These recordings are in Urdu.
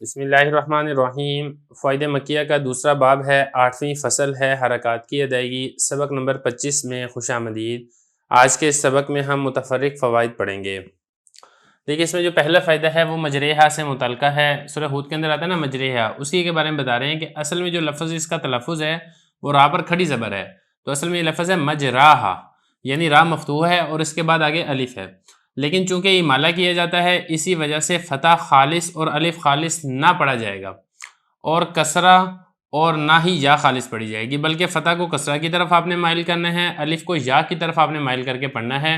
بسم اللہ الرحمن الرحیم۔ فوائد مکیہ کا دوسرا باب ہے، 8ویں فصل ہے حرکات کی ادائیگی، سبق نمبر 25 میں خوش آمدید۔ آج کے اس سبق میں ہم متفرق فوائد پڑھیں گے۔ دیکھیے اس میں جو پہلا فائدہ ہے وہ مجریحہ سے متعلقہ ہے۔ سورہ ہود کے اندر آتا ہے نا مجریحہ، اسی کے بارے میں بتا رہے ہیں کہ اصل میں جو لفظ اس کا تلفظ ہے وہ را پر کھڑی زبر ہے، تو اصل میں یہ لفظ ہے مجراحہ، یعنی را مفتوح ہے اور اس کے بعد آگے الف ہے، لیکن چونکہ امالہ کیا جاتا ہے اسی وجہ سے فتح خالص اور الف خالص نہ پڑھا جائے گا، اور کسرہ اور نہ ہی یا خالص پڑھی جائے گی، بلکہ فتح کو کسرہ کی طرف آپ نے مائل کرنا ہے، الف کو یا کی طرف آپ نے مائل کر کے پڑھنا ہے،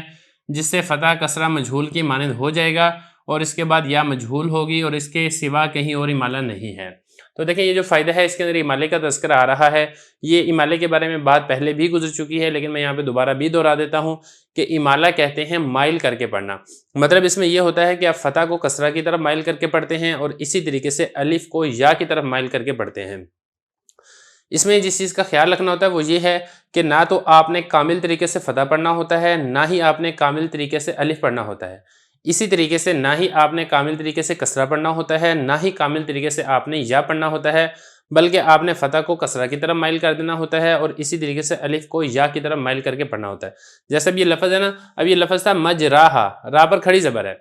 جس سے فتح کسرہ مجہول کی مانند ہو جائے گا، اور اس کے بعد یا مجہول ہوگی اور اس کے سوا کہیں اور امالہ نہیں ہے۔ تو دیکھیں یہ جو فائدہ ہے اس کے اندر امالے کا تذکرہ آ رہا ہے۔ یہ امالے کے بارے میں بات پہلے بھی گزر چکی ہے، لیکن میں یہاں پہ دوبارہ بھی دہرا دیتا ہوں کہ امالہ کہتے ہیں مائل کر کے پڑھنا۔ مطلب اس میں یہ ہوتا ہے کہ آپ فتح کو کسرہ کی طرف مائل کر کے پڑھتے ہیں اور اسی طریقے سے الف کو یا کی طرف مائل کر کے پڑھتے ہیں۔ اس میں جس چیز کا خیال رکھنا ہوتا ہے وہ یہ ہے کہ نہ تو آپ نے کامل طریقے سے فتح پڑھنا ہوتا ہے، نہ ہی آپ نے کامل طریقے سے الف پڑھنا ہوتا ہے، اسی طریقے سے نہ ہی آپ نے کامل طریقے سے کسرہ پڑھنا ہوتا ہے، نہ ہی کامل طریقے سے آپ نے یا پڑھنا ہوتا ہے، بلکہ آپ نے فتح کو کسرہ کی طرف مائل کر دینا ہوتا ہے اور اسی طریقے سے الف کو یا کی طرف مائل کر کے پڑھنا ہوتا ہے۔ جیسے اب یہ لفظ ہے نا، اب یہ لفظ تھا مجراحہ، را پر کھڑی زبر ہے،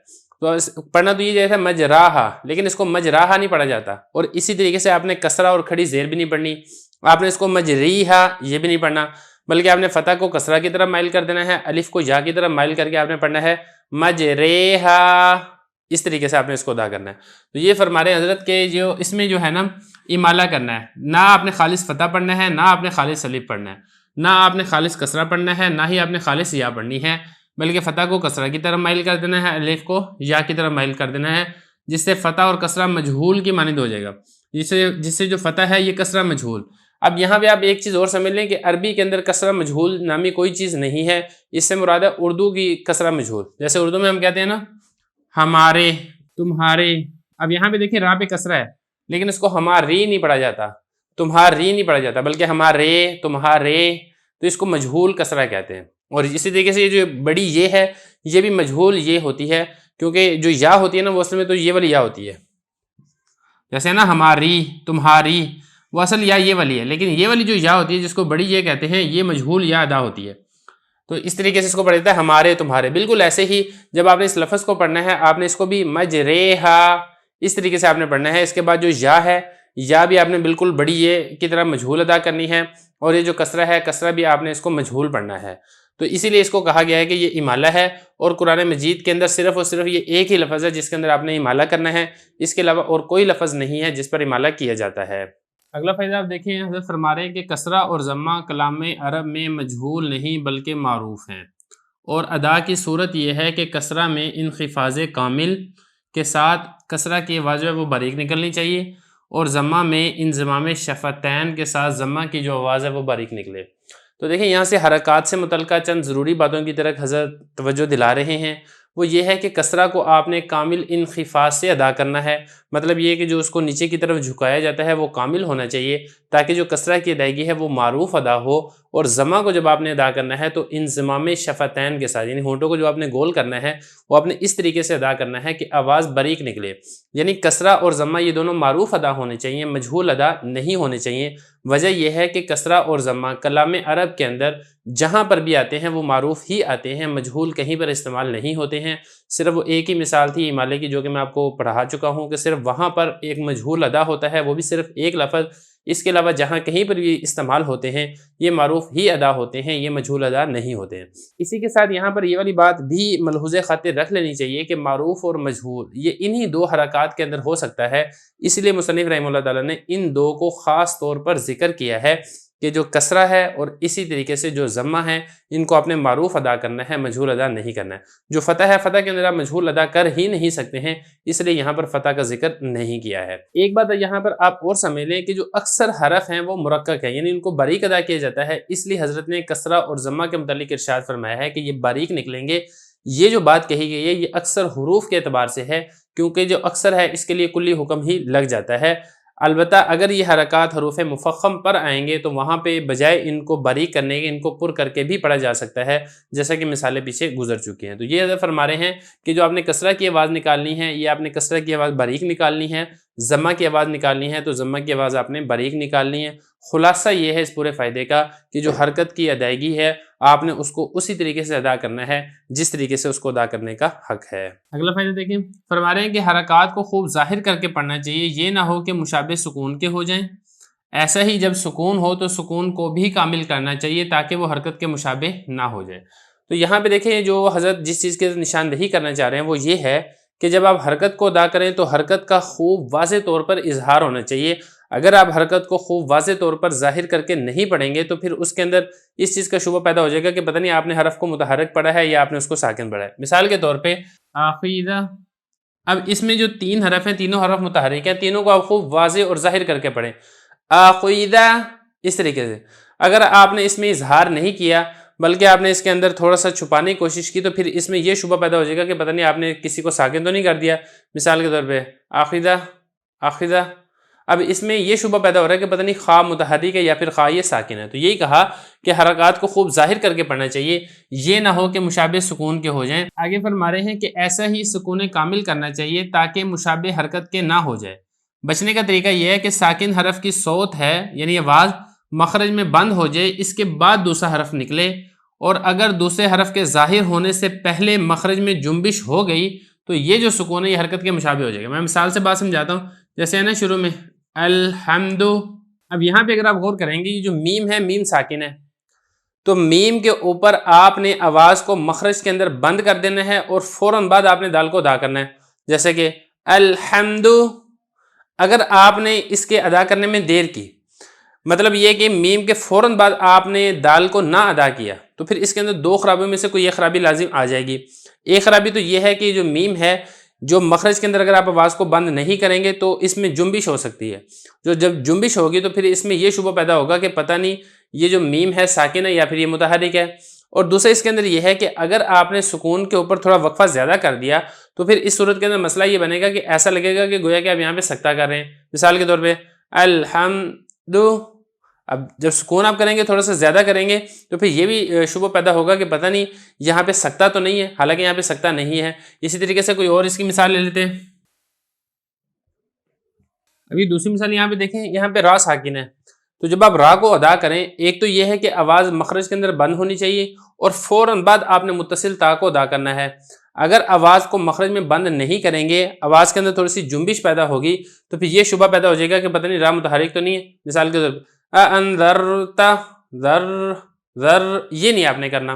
تو پڑھنا تو یہ جیسا مجراحہ، لیکن اس کو مجراحہ نہیں پڑھا جاتا، اور اسی طریقے سے آپ نے کسرہ اور کھڑی زیر بھی نہیں پڑھنی، آپ نے اس کو مجریحہ یہ بھی نہیں پڑھنا، بلکہ آپ نے فتح کو کسرہ کی طرف مائل کر دینا ہے، الف کو یا کی طرف مائل کر کے آپ نے پڑھنا ہے مجریحہ، اس طریقے سے آپ نے اس کو ادا کرنا ہے۔ تو یہ فرما رہے ہیں حضرت کہ جو اس میں جو ہے نا امالہ کرنا ہے، نہ آپ نے خالص فتح پڑھنا ہے، نہ آپ نے خالص الف پڑھنا ہے، نہ آپ نے خالص کسرہ پڑھنا ہے، نہ ہی آپ نے خالص یا پڑھنی ہے، بلکہ فتح کو کسرہ کی طرف مائل کر دینا ہے، الف کو یا کی طرف مائل کر دینا ہے، جس سے فتح اور کسرہ مجہول کی مانند ہو جائے گا، جس سے جو فتح ہے یہ کسرہ مجہول۔ اب یہاں پہ آپ ایک چیز اور سمجھ لیں کہ عربی کے اندر کسرہ مجہول نامی کوئی چیز نہیں ہے، اس سے مراد ہے اردو کی کسرہ مجہول۔ جیسے اردو میں ہم کہتے ہیں نا ہمارے، تمہارے، اب یہاں پہ دیکھیں را پہ کسرہ ہے لیکن اس کو ہماری نہیں پڑھا جاتا، تمہاری نہیں پڑھا جاتا، بلکہ ہمارے، تمہارے، تو اس کو مجہول کسرہ کہتے ہیں۔ اور اسی طریقے سے یہ جو بڑی یہ ہے یہ بھی مجہول یہ ہوتی ہے، کیونکہ جو یا ہوتی ہے نا وہ اصل میں تو یہ والی یا ہوتی ہے، جیسے نا ہماری، تمہاری، وہ اصل یا یہ والی ہے، لیکن یہ والی جو یا ہوتی ہے جس کو بڑی یہ کہتے ہیں یہ مجہول یا ادا ہوتی ہے، تو اس طریقے سے اس کو پڑھا جاتا ہے ہمارے، تمہارے۔ بالکل ایسے ہی جب آپ نے اس لفظ کو پڑھنا ہے آپ نے اس کو بھی مجریحہ اس طریقے سے آپ نے پڑھنا ہے، اس کے بعد جو یا ہے یا بھی آپ نے بالکل بڑی یہ کی طرح مجہول ادا کرنی ہے، اور یہ جو کسرہ ہے کسرہ بھی آپ نے اس کو مجہول پڑھنا ہے، تو اسی لیے اس کو کہا گیا ہے کہ یہ امالہ ہے، اور قرآن مجید کے اندر صرف اور صرف یہ ایک ہی لفظ ہے جس کے اندر آپ نے امالہ کرنا ہے، اس کے علاوہ اور کوئی لفظ نہیں ہے جس پر امالہ کیا جاتا ہے۔ اگلا فائدہ آپ دیکھیں، حضرت فرما رہے ہیں کہ کسرہ اور ضمہ کلام عرب میں مجہول نہیں بلکہ معروف ہیں، اور ادا کی صورت یہ ہے کہ کسرہ میں انخفاض کامل کے ساتھ کسرہ کی آواز وہ باریک نکلنی چاہیے، اور ضمہ میں انضمام شفتین کے ساتھ ضمہ کی جو آواز ہے وہ باریک نکلے۔ تو دیکھیں یہاں سے حرکات سے متعلقہ چند ضروری باتوں کی طرف حضرت توجہ دلا رہے ہیں، وہ یہ ہے کہ کسرہ کو آپ نے کامل انخفاض سے ادا کرنا ہے، مطلب یہ کہ جو اس کو نیچے کی طرف جھکایا جاتا ہے وہ کامل ہونا چاہیے، تاکہ جو کسرہ کی ادائیگی ہے وہ معروف ادا ہو، اور ضمہ کو جب آپ نے ادا کرنا ہے تو انضمام شفتین کے ساتھ، یعنی ہونٹوں کو جو آپ نے گول کرنا ہے وہ آپ نے اس طریقے سے ادا کرنا ہے کہ آواز باریک نکلے، یعنی کسرہ اور ضمہ یہ دونوں معروف ادا ہونے چاہیے، مجہول ادا نہیں ہونے چاہیے۔ وجہ یہ ہے کہ کسرہ اور ضمہ کلام عرب کے اندر جہاں پر بھی آتے ہیں وہ معروف ہی آتے ہیں، مجہول کہیں پر استعمال نہیں ہوتے ہیں۔ صرف وہ ایک ہی مثال تھی امالے کی جو کہ میں آپ کو پڑھا چکا ہوں کہ صرف وہاں پر ایک مجہول ادا ہوتا ہے، وہ بھی صرف ایک لفظ، اس کے علاوہ جہاں کہیں پر بھی استعمال ہوتے ہیں یہ معروف ہی ادا ہوتے ہیں، یہ مجہول ادا نہیں ہوتے ہیں۔ اسی کے ساتھ یہاں پر یہ والی بات بھی ملحوظ خاطر رکھ لینی چاہیے کہ معروف اور مجہول یہ انہی دو حرکات کے اندر ہو سکتا ہے، اس لیے مصنف رحمہ اللہ تعالیٰ نے ان دو کو خاص طور پر ذکر کیا ہے کہ جو کسرہ ہے اور اسی طریقے سے جو ضمہ ہے ان کو اپنے معروف ادا کرنا ہے، مجہول ادا نہیں کرنا ہے۔ جو فتح ہے، فتح کے اندر آپ مجہول ادا کر ہی نہیں سکتے ہیں، اس لیے یہاں پر فتح کا ذکر نہیں کیا ہے۔ ایک بات یہاں پر آپ اور سمجھ لیں کہ جو اکثر حرف ہیں وہ مرکک ہیں، یعنی ان کو باریک ادا کیا جاتا ہے، اس لیے حضرت نے کسرہ اور ضمہ کے متعلق ارشاد فرمایا ہے کہ یہ باریک نکلیں گے۔ یہ جو بات کہی گئی ہے یہ اکثر حروف کے اعتبار سے ہے، کیونکہ جو اکثر ہے اس کے لیے کلی حکم ہی لگ جاتا ہے۔ البتہ اگر یہ حرکات حروف مفخم پر آئیں گے تو وہاں پہ بجائے ان کو باریک کرنے کے ان کو پر کر کے بھی پڑھا جا سکتا ہے، جیسا کہ مثالیں پیچھے گزر چکی ہیں۔ تو یہ حضرت فرما رہے ہیں کہ جو آپ نے کسرہ کی آواز نکالنی ہے یہ آپ نے کسرہ کی آواز باریک نکالنی ہے، ضمہ کی آواز نکالنی ہے تو ضمہ کی آواز آپ نے باریک نکالنی ہے۔ خلاصہ یہ ہے اس پورے فائدے کا کہ جو حرکت کی ادائیگی ہے آپ نے اس کو اسی طریقے سے ادا کرنا ہے جس طریقے سے اس کو ادا کرنے کا حق ہے۔ اگلا فائدہ دیکھیں، فرما رہے ہیں کہ حرکات کو خوب ظاہر کر کے پڑھنا چاہیے، یہ نہ ہو کہ مشابہ سکون کے ہو جائیں۔ ایسا ہی جب سکون ہو تو سکون کو بھی کامل کرنا چاہیے تاکہ وہ حرکت کے مشابہ نہ ہو جائے۔ تو یہاں پہ دیکھیں جو حضرت جس چیز کے نشاندہی کرنا چاہ رہے ہیں وہ یہ ہے کہ جب آپ حرکت کو ادا کریں تو حرکت کا خوب واضح طور پر اظہار ہونا چاہیے۔ اگر آپ حرکت کو خوب واضح طور پر ظاہر کر کے نہیں پڑھیں گے تو پھر اس کے اندر اس چیز کا شبہ پیدا ہو جائے گا کہ پتہ نہیں آپ نے حرف کو متحرک پڑھا ہے یا آپ نے اس کو ساکن پڑھا ہے۔ مثال کے طور پہ آخیدہ، اب اس میں جو تین حرف ہیں تینوں حرف متحرک ہیں، تینوں کو آپ خوب واضح اور ظاہر کر کے پڑھیں۔ آخیدہ اس طریقے سے۔ اگر آپ نے اس میں اظہار نہیں کیا بلکہ آپ نے اس کے اندر تھوڑا سا چھپانے کی کوشش کی تو پھر اس میں یہ شبہ پیدا ہو جائے گا کہ پتہ نہیں آپ نے کسی کو ساکن تو نہیں کر دیا۔ مثال کے طور پہ آخیدہ، آخیدہ، اب اس میں یہ شبہ پیدا ہو رہا ہے کہ پتہ نہیں خواہ متحرک ہے یا پھر خواہ یہ ساکن ہے۔ تو یہی کہا کہ حرکات کو خوب ظاہر کر کے پڑھنا چاہیے، یہ نہ ہو کہ مشابہ سکون کے ہو جائیں۔ آگے فرما رہے ہیں کہ ایسا ہی سکون کامل کرنا چاہیے تاکہ مشابہ حرکت کے نہ ہو جائے۔ بچنے کا طریقہ یہ ہے کہ ساکن حرف کی صوت ہے یعنی آواز مخرج میں بند ہو جائے، اس کے بعد دوسرا حرف نکلے، اور اگر دوسرے حرف کے ظاہر ہونے سے پہلے مخرج میں جنبش ہو گئی تو یہ جو سکون ہے یہ حرکت کے مشابہ ہو جائے گا۔ میں مثال سے بات سمجھاتا ہوں، جیسے ہے نا شروع میں الحمد، اب یہاں پہ اگر آپ غور کریں گے یہ جو میم ہے میم ساکن ہے، تو میم کے اوپر آپ نے آواز کو مخرج کے اندر بند کر دینا ہے اور فوراً بعد آپ نے دال کو ادا کرنا ہے، جیسے کہ الحمد۔ اگر آپ نے اس کے ادا کرنے میں دیر کی، مطلب یہ کہ میم کے فوراً بعد آپ نے دال کو نہ ادا کیا، تو پھر اس کے اندر دو خرابیوں میں سے کوئی ایک خرابی لازم آ جائے گی۔ ایک خرابی تو یہ ہے کہ جو میم ہے جو مخرج کے اندر اگر آپ آواز کو بند نہیں کریں گے تو اس میں جنبش ہو سکتی ہے، جو جب جنبش ہوگی تو پھر اس میں یہ شبہ پیدا ہوگا کہ پتہ نہیں یہ جو میم ہے ساکن ہے یا پھر یہ متحرک ہے۔ اور دوسرا اس کے اندر یہ ہے کہ اگر آپ نے سکون کے اوپر تھوڑا وقفہ زیادہ کر دیا تو پھر اس صورت کے اندر مسئلہ یہ بنے گا کہ ایسا لگے گا کہ گویا کہ آپ یہاں پہ سکتہ کر رہے ہیں۔ مثال کے طور پہ الحمد، اب جب سکون آپ کریں گے تھوڑا سا زیادہ کریں گے تو پھر یہ بھی شبہ پیدا ہوگا کہ پتہ نہیں یہاں پہ سکتہ تو نہیں ہے، حالانکہ یہاں پہ سکتہ نہیں ہے۔ اسی طریقے سے کوئی اور اس کی مثال لے لیتے ہیں۔ ابھی دوسری مثال یہاں پہ دیکھیں، یہاں پہ را ساکن ہے، تو جب آپ را کو ادا کریں ایک تو یہ ہے کہ آواز مخرج کے اندر بند ہونی چاہیے اور فوراً بعد آپ نے متصل تا کو ادا کرنا ہے۔ اگر آواز کو مخرج میں بند نہیں کریں گے، آواز کے اندر تھوڑی سی جنبش پیدا ہوگی تو پھر یہ شبہ پیدا ہو جائے گا کہ پتہ نہیں را متحرک تو نہیں ہے۔ مثال کے طور پر انذرتا، ذر، یہ نہیں آپ نے کرنا۔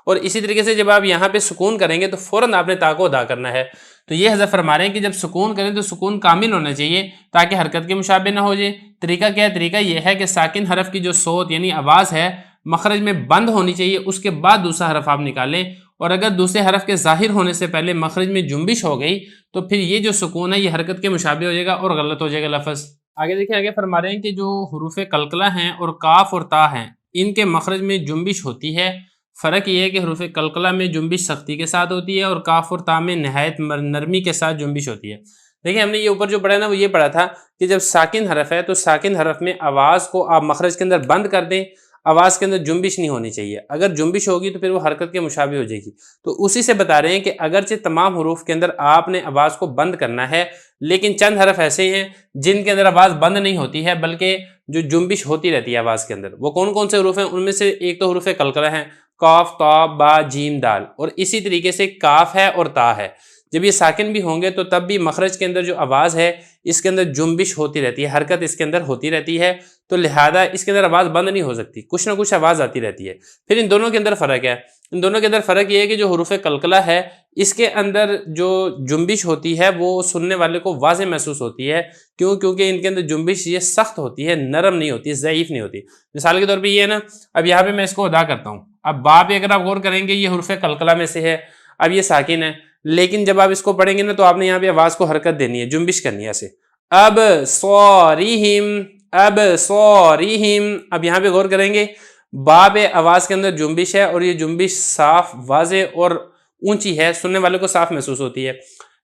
اور اسی طریقے سے جب آپ یہاں پہ سکون کریں گے تو فوراً آپ نے تا کو ادا کرنا ہے۔ تو یہ حضرت فرما رہے ہیں کہ جب سکون کریں تو سکون کامل ہونا چاہیے تاکہ حرکت کے مشابہ نہ ہو جائے۔ طریقہ کیا ہے؟ طریقہ یہ ہے کہ ساکن حرف کی جو صوت یعنی آواز ہے مخرج میں بند ہونی چاہیے، اس کے بعد دوسرا حرف آپ نکالیں، اور اگر دوسرے حرف کے ظاہر ہونے سے پہلے مخرج میں جنبش ہو گئی تو پھر یہ جو سکون ہے یہ حرکت کے مشابہ ہو جائے گا اور غلط ہو جائے گا لفظ۔ آگے دیکھیں، آگے فرما رہے ہیں کہ جو حروف قلقلہ ہیں اور کاف اور تا ہیں ان کے مخرج میں جنبش ہوتی ہے۔ فرق یہ ہے کہ حروف قلقلہ میں جنبش سختی کے ساتھ ہوتی ہے اور کاف اور تا میں نہایت نرمی کے ساتھ جنبش ہوتی ہے۔ دیکھیں ہم نے یہ اوپر جو پڑھا نا وہ یہ پڑھا تھا کہ جب ساکن حرف ہے تو ساکن حرف میں آواز کو آپ مخرج کے اندر بند کر دیں، آواز کے اندر جنبش نہیں ہونی چاہیے، اگر جنبش ہوگی تو پھر وہ حرکت کے مشابہ ہو جائے گی۔ تو اسی سے بتا رہے ہیں کہ اگرچہ تمام حروف کے اندر آپ نے آواز کو بند کرنا ہے لیکن چند حرف ایسے ہیں جن کے اندر آواز بند نہیں ہوتی ہے بلکہ جو جنبش ہوتی رہتی ہے آواز کے اندر۔ وہ کون کون سے حروف ہیں؟ ان میں سے ایک تو حروف قلقلہ ہیں، قاف، تا، با، جیم، دال، اور اسی طریقے سے کاف ہے اور تا ہے۔ جب یہ ساکن بھی ہوں گے تو تب بھی مخرج کے اندر جو آواز ہے اس کے اندر جنبش ہوتی رہتی ہے، حرکت اس کے اندر ہوتی رہتی ہے، تو لہذا اس کے اندر آواز بند نہیں ہو سکتی، کچھ نہ کچھ آواز آتی رہتی ہے۔ پھر ان دونوں کے اندر فرق ہے، ان دونوں کے اندر فرق یہ ہے کہ جو حروف قلقلہ ہے اس کے اندر جو جنبش ہوتی ہے وہ سننے والے کو واضح محسوس ہوتی ہے، کیونکہ ان کے اندر جنبش یہ سخت ہوتی ہے، نرم نہیں ہوتی، ضعیف نہیں ہوتی۔ مثال کے طور پہ یہ ہے نا، اب یہاں پہ میں اس کو ادا کرتا ہوں، اب با پہ اگر آپ غور کریں گے یہ حروف قلقلہ میں سے ہے، اب یہ ساکن ہے، لیکن جب آپ اس کو پڑھیں گے نا تو آپ نے یہاں پہ آواز کو حرکت دینی ہے، جنبش کرنی ہے ایسے، اب صوریہم، اب صوریہم۔ اب یہاں پہ غور کریں گے باب آواز کے اندر جنبش ہے اور یہ جنبش صاف، واضح اور اونچی ہے، سننے والے کو صاف محسوس ہوتی ہے۔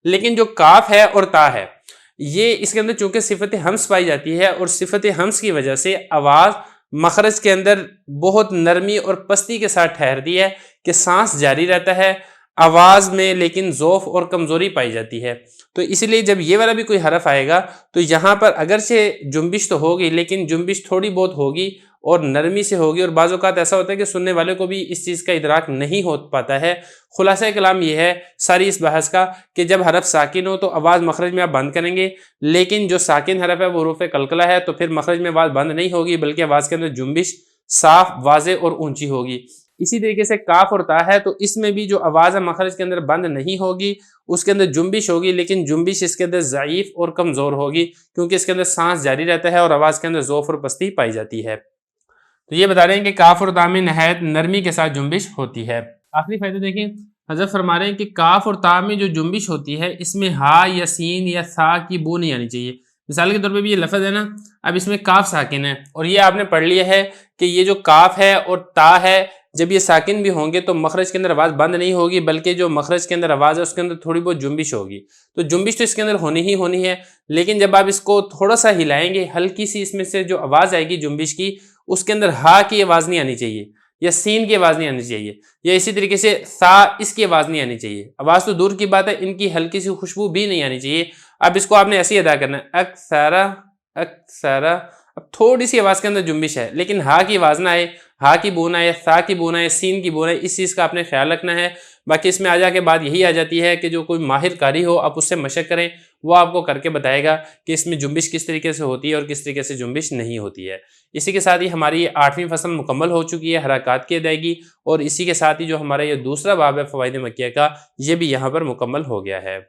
لیکن جو کاف ہے اور تا ہے یہ اس کے اندر چونکہ صفت ہمس پائی جاتی ہے اور صفت ہمس کی وجہ سے آواز مخرج کے اندر بہت نرمی اور پستی کے ساتھ ٹھہرتی ہے کہ سانس جاری رہتا ہے آواز میں، لیکن ضعف اور کمزوری پائی جاتی ہے۔ تو اس لیے جب یہ والا بھی کوئی حرف آئے گا تو یہاں پر اگرچہ جنبش تو ہوگی لیکن جنبش تھوڑی بہت ہوگی اور نرمی سے ہوگی، اور بعض اوقات ایسا ہوتا ہے کہ سننے والے کو بھی اس چیز کا ادراک نہیں ہو پاتا ہے۔ خلاصہ کلام یہ ہے ساری اس بحث کا کہ جب حرف ساکن ہو تو آواز مخرج میں آپ بند کریں گے، لیکن جو ساکن حرف ہے وہ حروف قلقلہ ہے تو پھر مخرج میں آواز بند نہیں ہوگی بلکہ آواز کے اندر جنبش صاف، واضح اور اونچی ہوگی۔ اسی طریقے سے کاف اور تا ہے تو اس میں بھی جو آواز مخرج کے اندر بند نہیں ہوگی، اس کے اندر جنبش ہوگی، لیکن جنبش اس کے اندر ضعیف اور کمزور ہوگی کیونکہ اس کے اندر سانس جاری رہتا ہے اور آواز کے اندر ضعف اور پستی پائی جاتی ہے۔ تو یہ بتا رہے ہیں کہ کاف اور تا میں نہایت نرمی کے ساتھ جنبش ہوتی ہے۔ آخری فائدہ دیکھیں، حضرت فرما رہے ہیں کہ کاف اور تا میں جو جنبش ہوتی ہے اس میں ہا یا سین یا ثا کی بو نہیں آنی چاہیے۔ مثال کے طور پہ بھی یہ لفظ ہے نا، اب اس میں کاف ساکن ہے اور یہ آپ نے پڑھ لیا ہے کہ یہ جو کاف ہے اور تا ہے جب یہ ساکن بھی ہوں گے تو مخرج کے اندر آواز بند نہیں ہوگی بلکہ جو مخرج کے اندر آواز ہے اس کے اندر تھوڑی بہت جنبش ہوگی۔ تو جنبش تو اس کے اندر ہونی ہی ہونی ہے، لیکن جب آپ اس کو تھوڑا سا ہلائیں گے ہلکی سی اس میں سے جو آواز آئے گی جنبش کی، اس کے اندر ہا کی آواز نہیں آنی چاہیے یا سین کی آواز نہیں آنی چاہیے، یا اسی طریقے سے ثا اس کی آواز نہیں آنی چاہیے۔ آواز تو دور کی بات ہے، ان کی ہلکی سی خوشبو بھی نہیں آنی چاہیے۔ اب اس کو آپ نے ایسے ہی ادا کرنا ہے، اکثرا اکثرا۔ اب تھوڑی سی آواز کے اندر جنبش ہے لیکن ہا کی آواز نہ آئے، ہا کی بو نہ آئے، ثا کی بو نہ آئے، سین کی بو نہ آئے، اس چیز کا آپ نے خیال رکھنا ہے۔ باقی اس میں آ جا کے بات یہی آ جاتی ہے کہ جو کوئی ماہر قاری ہو آپ اس سے مشق کریں، وہ آپ کو کر کے بتائے گا کہ اس میں جنبش کس طریقے سے ہوتی ہے اور کس طریقے سے جنبش نہیں ہوتی ہے۔ اسی کے ساتھ ہی ہماری یہ 8ویں فصل مکمل ہو چکی ہے حرکات کی ادائیگی، اور اسی کے ساتھ ہی جو ہمارا یہ دوسرا باب ہے فوائد مکیہ کا، یہ بھی یہاں پر مکمل ہو گیا ہے۔